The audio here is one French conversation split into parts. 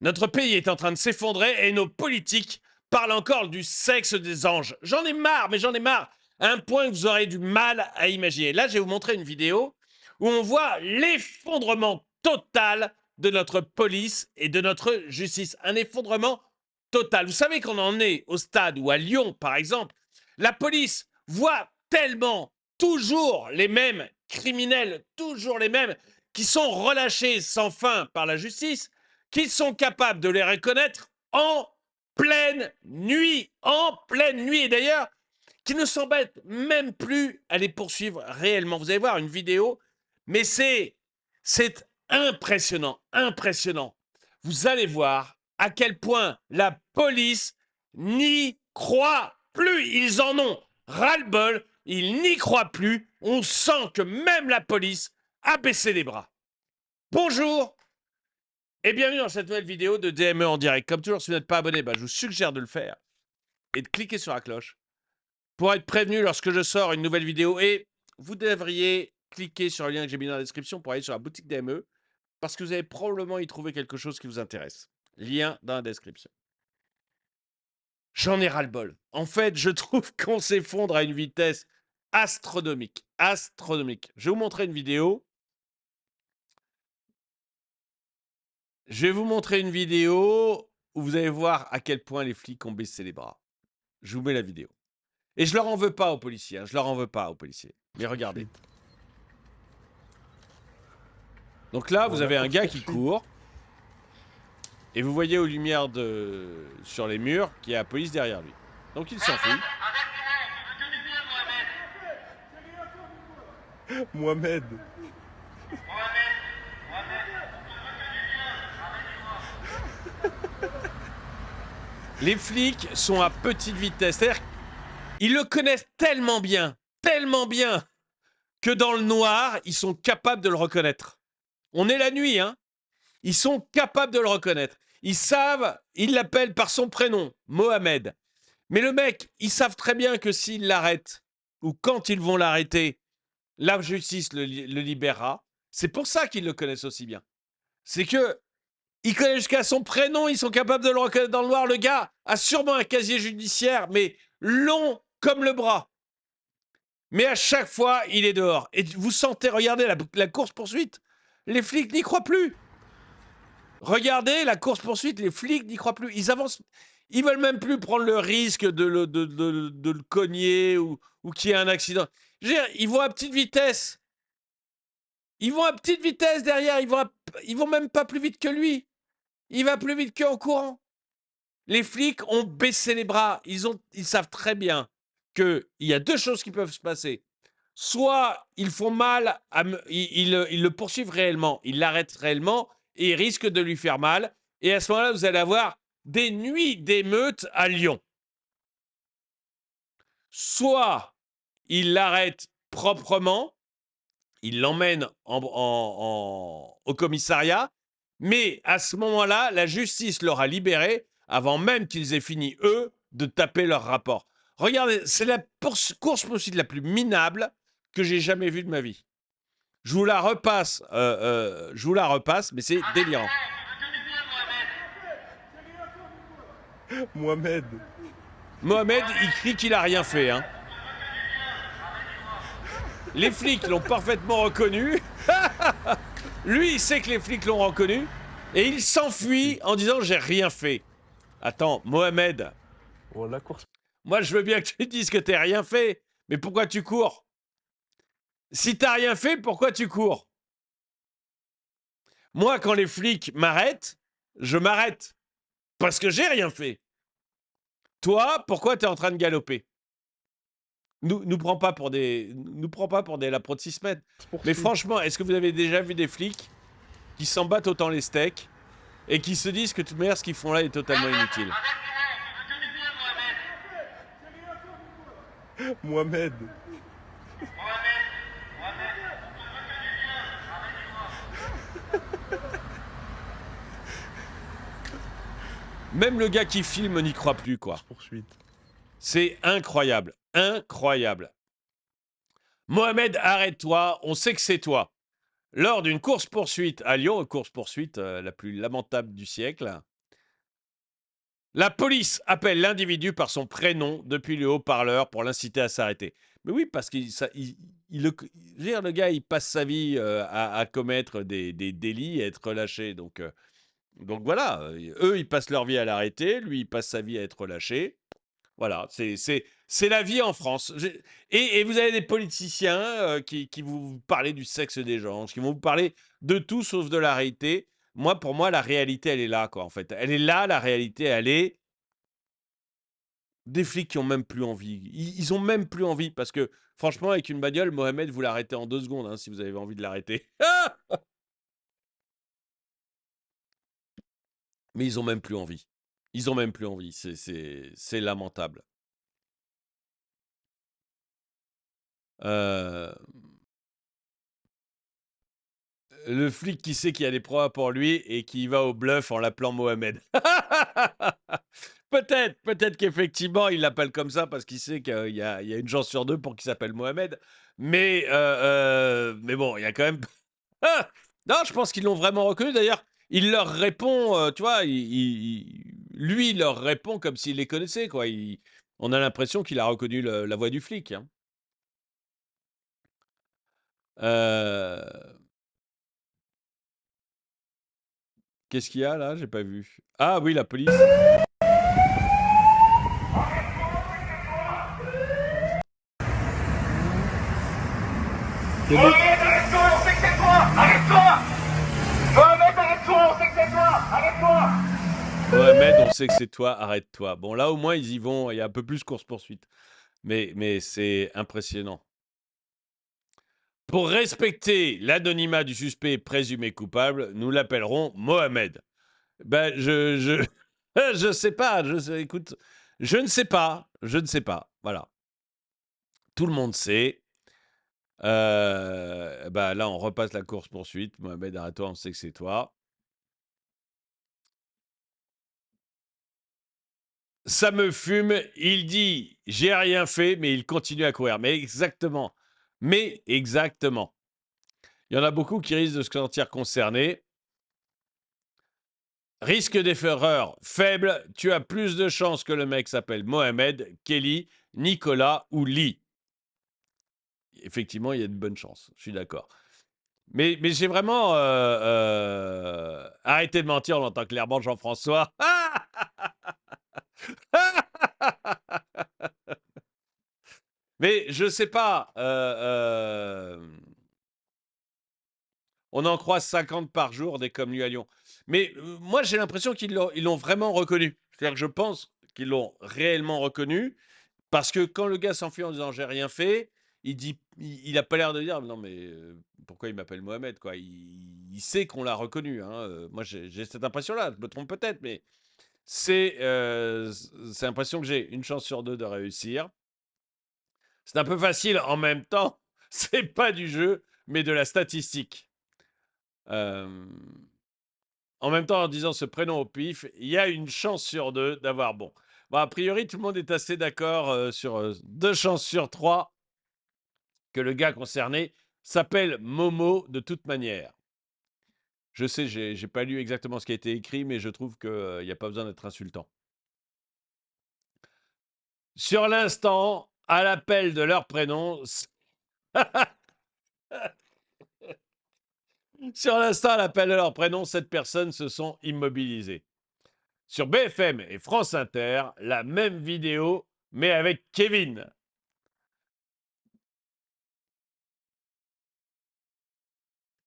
Notre pays est en train de s'effondrer et nos politiques parlent encore du sexe des anges. J'en ai marre, mais j'en ai marre. À un point que vous aurez du mal à imaginer. Là, je vais vous montrer une vidéo où on voit l'effondrement total de notre police et de notre justice. Un effondrement total. Vous savez qu'on en est au stade où à Lyon, par exemple, la police voit tellement toujours les mêmes criminels, toujours les mêmes, qui sont relâchés sans fin par la justice, qu'ils sont capables de les reconnaître en pleine nuit. En pleine nuit. Et d'ailleurs, qui ne s'embêtent même plus à les poursuivre réellement. Vous allez voir une vidéo, mais c'est impressionnant, impressionnant. Vous allez voir à quel point la police n'y croit plus. Ils en ont ras-le-bol, ils n'y croient plus. On sent que même la police a baissé les bras. Bonjour et bienvenue dans cette nouvelle vidéo de DME en direct. Comme toujours, si vous n'êtes pas abonné, je vous suggère de le faire et de cliquer sur la cloche pour être prévenu lorsque je sors une nouvelle vidéo. Et vous devriez cliquer sur le lien que j'ai mis dans la description pour aller sur la boutique DME parce que vous allez probablement y trouver quelque chose qui vous intéresse. Lien dans la description. J'en ai ras-le-bol. En fait, je trouve qu'on s'effondre à une vitesse astronomique. Astronomique. Je vais vous montrer une vidéo. Je vais vous montrer une vidéo où vous allez voir à quel point les flics ont baissé les bras. Je vous mets la vidéo. Et je leur en veux pas aux policiers. Je leur en veux pas aux policiers. Mais regardez. Donc là, vous avez un gars qui court. Et vous voyez aux lumières sur les murs qu'il y a la police derrière lui. Donc il s'enfuit. Mohamed. Les flics sont à petite vitesse. C'est-à-dire qu'ils le connaissent tellement bien, que dans le noir, ils sont capables de le reconnaître. On est la nuit, hein. Ils sont capables de le reconnaître. Ils savent, ils l'appellent par son prénom, Mohamed. Mais le mec, ils savent très bien que s'ils l'arrêtent, ou quand ils vont l'arrêter, la justice le libérera. C'est pour ça qu'ils le connaissent aussi bien. C'est que ils connaissent jusqu'à son prénom, ils sont capables de le reconnaître dans le noir. Le gars a sûrement un casier judiciaire, mais long comme le bras. Mais à chaque fois, il est dehors. Et vous sentez, regardez la course-poursuite. Les flics n'y croient plus. Regardez la course-poursuite, les flics n'y croient plus. Ils avancent. Ils veulent même plus prendre le risque de le cogner ou qu'il y ait un accident. Je veux dire, ils vont à petite vitesse. Ils vont à petite vitesse derrière. Ils vont même pas plus vite que lui. Il va plus vite qu'en courant. Les flics ont baissé les bras. Ils savent très bien qu'il y a deux choses qui peuvent se passer. Soit ils font mal, ils le poursuivent réellement, ils l'arrêtent réellement et ils risquent de lui faire mal. Et à ce moment-là, vous allez avoir des nuits d'émeutes à Lyon. Soit ils l'arrêtent proprement, ils l'emmènent au commissariat, mais à ce moment-là, la justice l'aura libéré avant même qu'ils aient fini, eux, de taper leur rapport. Regardez, c'est la course-poursuite la plus minable que j'ai jamais vue de ma vie. Je vous la repasse, mais c'est délirant. Mohamed. Mohamed, il crie qu'il a rien fait, hein. Les flics l'ont parfaitement reconnu. Lui, il sait que les flics l'ont reconnu. Et il s'enfuit en disant « j'ai rien fait ». Attends, Mohamed, Oh, la course. moi je veux bien que tu dises que t'as rien fait. Mais pourquoi tu cours? Si t'as rien fait, pourquoi tu cours? Moi, quand les flics m'arrêtent, je m'arrête. Parce que j'ai rien fait. Toi, pourquoi t'es en train de galoper? Nous prends pas pour des laprotismètres. Mais franchement, est-ce que vous avez déjà vu des flics qui s'en battent autant les steaks et qui se disent que de toute manière, ce qu'ils font là est totalement inutile? Mohamed. Même le gars qui filme n'y croit plus, quoi. Poursuite. C'est incroyable. Incroyable. Mohamed, arrête-toi. On sait que c'est toi. Lors d'une course-poursuite à Lyon, course-poursuite la plus lamentable du siècle, la police appelle l'individu par son prénom depuis le haut-parleur pour l'inciter à s'arrêter. Mais oui, parce qu'il je veux dire, le gars, il passe sa vie à commettre des délits et à être relâché. Donc voilà, eux, ils passent leur vie à l'arrêter, lui, il passe sa vie à être relâché. Voilà, c'est la vie en France. Et vous avez des politiciens qui vous parlent du sexe des gens, qui vont vous parler de tout sauf de la réalité. Moi, pour moi, la réalité, elle est là, quoi, en fait. Elle est là, la réalité, elle est des flics qui ont même plus envie. Ils ont même plus envie parce que, franchement, avec une bagnole, Mohamed, vous l'arrêtez en 2 secondes hein, si vous avez envie de l'arrêter. Mais ils ont même plus envie. Ils ont même plus envie. C'est lamentable. Euh, Le flic qui sait qu'il y a des proies pour lui et qui va au bluff en l'appelant Mohamed. Peut-être qu'effectivement, il l'appelle comme ça parce qu'il sait qu'il y a une chance sur 2 pour qu'il s'appelle Mohamed. Mais bon, il y a quand même... Non, je pense qu'ils l'ont vraiment reconnu. D'ailleurs, il leur répond, tu vois, lui, il leur répond comme s'il les connaissait, quoi. On a l'impression qu'il a reconnu la voix du flic. Hein. Qu'est-ce qu'il y a là? J'ai pas vu. Ah oui, la police. Mohamed, arrête-toi, on sait que c'est toi! Arrête-toi! Mohamed, arrête-toi, on sait que c'est toi! Arrête-toi! Mohamed, on sait que c'est toi, arrête-toi. Bon, là, au moins, ils y vont. Il y a un peu plus course-poursuite. Mais c'est impressionnant. Pour respecter l'anonymat du suspect présumé coupable, nous l'appellerons Mohamed. Ben, je sais pas. Écoute, je ne sais pas. Je ne sais pas. Voilà. Tout le monde sait. Bah, là, on repasse la course-poursuite. Mohamed, arrête-toi, on sait que c'est toi. Ça me fume. Il dit j'ai rien fait, mais il continue à courir. Mais exactement. Mais exactement. Il y en a beaucoup qui risquent de se sentir concernés. Risque d'erreur faible. Tu as plus de chances que le mec s'appelle Mohamed, Kelly, Nicolas ou Lee. Effectivement, il y a de bonnes chances. Je suis d'accord. Mais j'ai vraiment arrêté de mentir, on entend clairement Jean-François. Mais je sais pas. On en croise 50 par jour des comme lui à Lyon. Mais moi, j'ai l'impression qu'ils l'ont vraiment reconnu. C'est-à-dire que je pense qu'ils l'ont réellement reconnu parce que quand le gars s'enfuit en disant j'ai rien fait, il a pas l'air de dire non mais pourquoi il m'appelle Mohamed quoi. Il sait qu'on l'a reconnu. Hein. Moi, j'ai cette impression-là. Je me trompe peut-être, mais c'est l'impression que j'ai. Une chance sur 2 de réussir. C'est un peu facile en même temps. C'est pas du jeu, mais de la statistique. En même temps, en disant ce prénom au pif, il y a une chance sur 2 d'avoir bon. Bon, a priori, tout le monde est assez d'accord sur 2 chances sur 3 que le gars concerné s'appelle Momo de toute manière. Je sais, j'ai pas lu exactement ce qui a été écrit, mais je trouve qu'il n'y a pas besoin d'être insultant. Sur l'instant, à l'appel de leur prénom, sur l'instant, à l'appel de leur prénom, 7 personnes se sont immobilisées. Sur BFM et France Inter, la même vidéo, mais avec Kevin.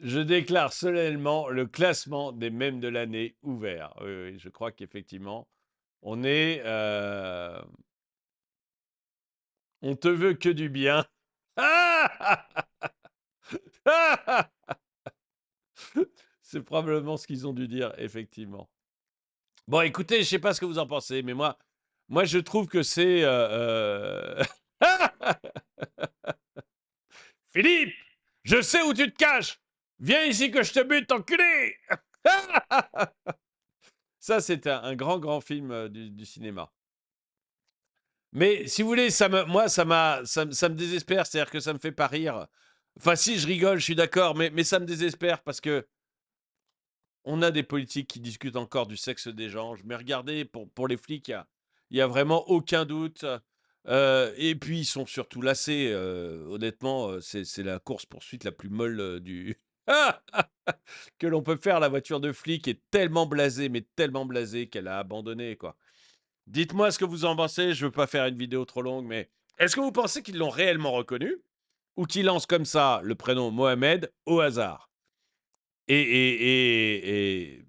Je déclare solennellement le classement des mèmes de l'année ouvert. Oui, je crois qu'effectivement, on est... on te veut que du bien. C'est probablement ce qu'ils ont dû dire, effectivement. Bon, écoutez, je ne sais pas ce que vous en pensez, mais moi je trouve que c'est... Philippe, je sais où tu te caches. Viens ici que je te bute, enculé. Ça, c'est un grand film du cinéma. Mais si vous voulez, moi, ça me désespère. C'est-à-dire que ça me fait pas rire Enfin, si, je rigole, je suis d'accord, mais ça me désespère parce que on a des politiques qui discutent encore du sexe des gens. Mais regardez, pour les flics, il y a vraiment aucun doute. Et puis, ils sont surtout lassés. Honnêtement, c'est la course-poursuite la plus molle que l'on peut faire. La voiture de flic est tellement blasée, mais tellement blasée qu'elle a abandonné, quoi. Dites-moi ce que vous en pensez. Je veux pas faire une vidéo trop longue, mais est-ce que vous pensez qu'ils l'ont réellement reconnu ou qu'ils lancent comme ça le prénom Mohamed au hasard? Et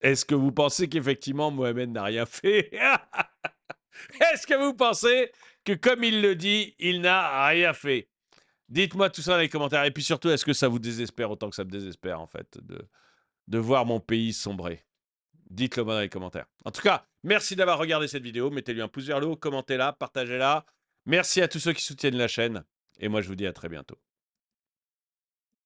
est-ce que vous pensez qu'effectivement Mohamed n'a rien fait? Est-ce que vous pensez que, comme il le dit, il n'a rien fait? Dites-moi tout ça dans les commentaires. Et puis surtout, est-ce que ça vous désespère autant que ça me désespère, en fait, de voir mon pays sombrer? Dites-le moi dans les commentaires. En tout cas, merci d'avoir regardé cette vidéo. Mettez-lui un pouce vers le haut, commentez-la, partagez-la. Merci à tous ceux qui soutiennent la chaîne. Et moi, je vous dis à très bientôt.